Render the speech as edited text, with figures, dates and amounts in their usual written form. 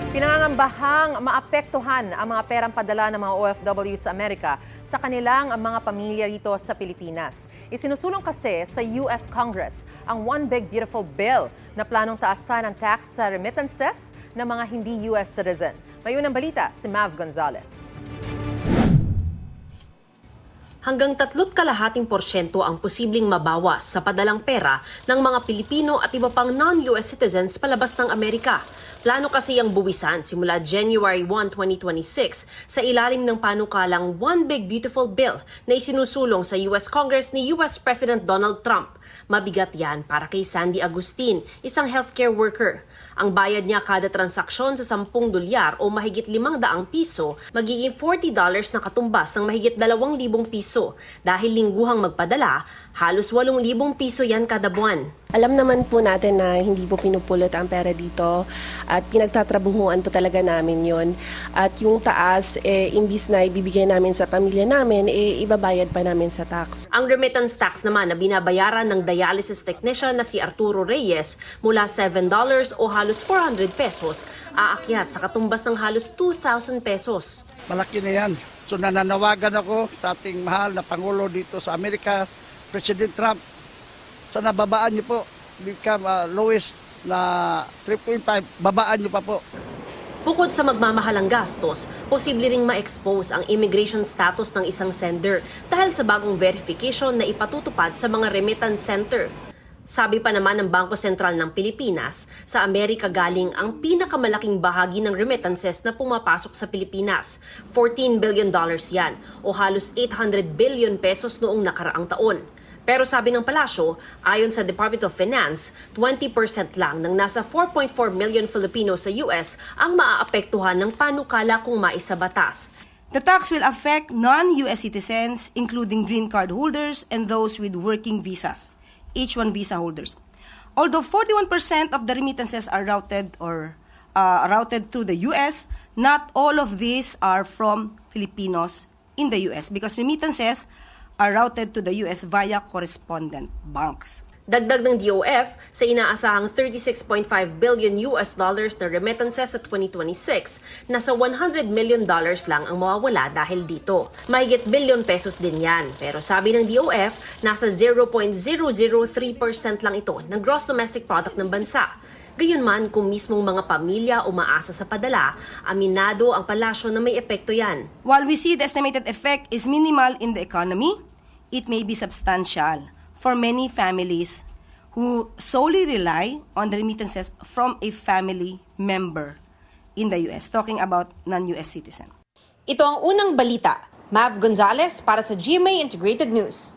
Pinangangambahang maapektuhan ang mga perang padala ng mga OFW sa Amerika sa kanilang mga pamilya rito sa Pilipinas. Isinusulong kasi sa US Congress ang One Big Beautiful Bill na planong taasan ang tax sa remittances ng mga hindi US citizen. May unang balita si Mav Gonzalez. Hanggang 3.2% ang posibleng mabawas sa padalang pera ng mga Pilipino at iba pang non-US citizens palabas ng Amerika. Plano kasi ang buwisan simula January 1, 2026 sa ilalim ng panukalang One Big Beautiful Bill na isinusulong sa US Congress ni US President Donald Trump. Mabigat yan para kay Sandy Agustin, isang healthcare worker. Ang bayad niya kada transaksyon sa 10 dolyar o mahigit 500 piso, magiging $40 na katumbas ng mahigit 2,000 piso. Dahil lingguhang magpadala, halos 8,000 piso yan kada buwan. Alam naman po natin na hindi po pinupulot ang pera dito at pinagtatrabuhuan po talaga namin yon. At yung taas, imbis na ibibigay namin sa pamilya namin, ibabayad pa namin sa tax. Ang remittance tax naman na binabayaran ng dialysis technician na si Arturo Reyes mula $7 o halos 400 pesos, aakyat sa katumbas ng halos 2,000 pesos. Malaki na yan. So nananawagan ako sa ating mahal na Pangulo dito sa Amerika, President Trump, sana babaan niyo po, become lowest na 3.5, babaan niyo pa po. Bukod sa magmamahalang gastos, posible ring ma-expose ang immigration status ng isang sender dahil sa bagong verification na ipatutupad sa mga remittance center. Sabi pa naman ng Bangko Sentral ng Pilipinas, sa Amerika galing ang pinakamalaking bahagi ng remittances na pumapasok sa Pilipinas. $14 billion yan o halos 800 billion pesos noong nakaraang taon. Pero sabi ng palasyo, ayon sa Department of Finance, 20% lang ng nasa 4.4 million Filipinos sa US ang maaapektuhan ng panukala kung maisabatas. The tax will affect non-US citizens, including green card holders and those with working visas, H-1 visa holders. Although 41% of the remittances are routed through the US, not all of these are from Filipinos in the US because remittances are routed to the US via correspondent banks. Dagdag ng DOF, sa inaasahang $36.5 billion na remittances sa 2026, nasa $100 million lang ang mawawala dahil dito. Mahigit billion pesos din yan, pero sabi ng DOF, nasa 0.003% lang ito ng gross domestic product ng bansa. Gayunman, kung mismong mga pamilya umaasa sa padala, aminado ang palasyo na may epekto yan. While we see the estimated effect is minimal in the economy, it may be substantial for many families who solely rely on the remittances from a family member in the US, talking about non-US citizen. Ito ang unang balita. Mav Gonzalez para sa GMA Integrated News.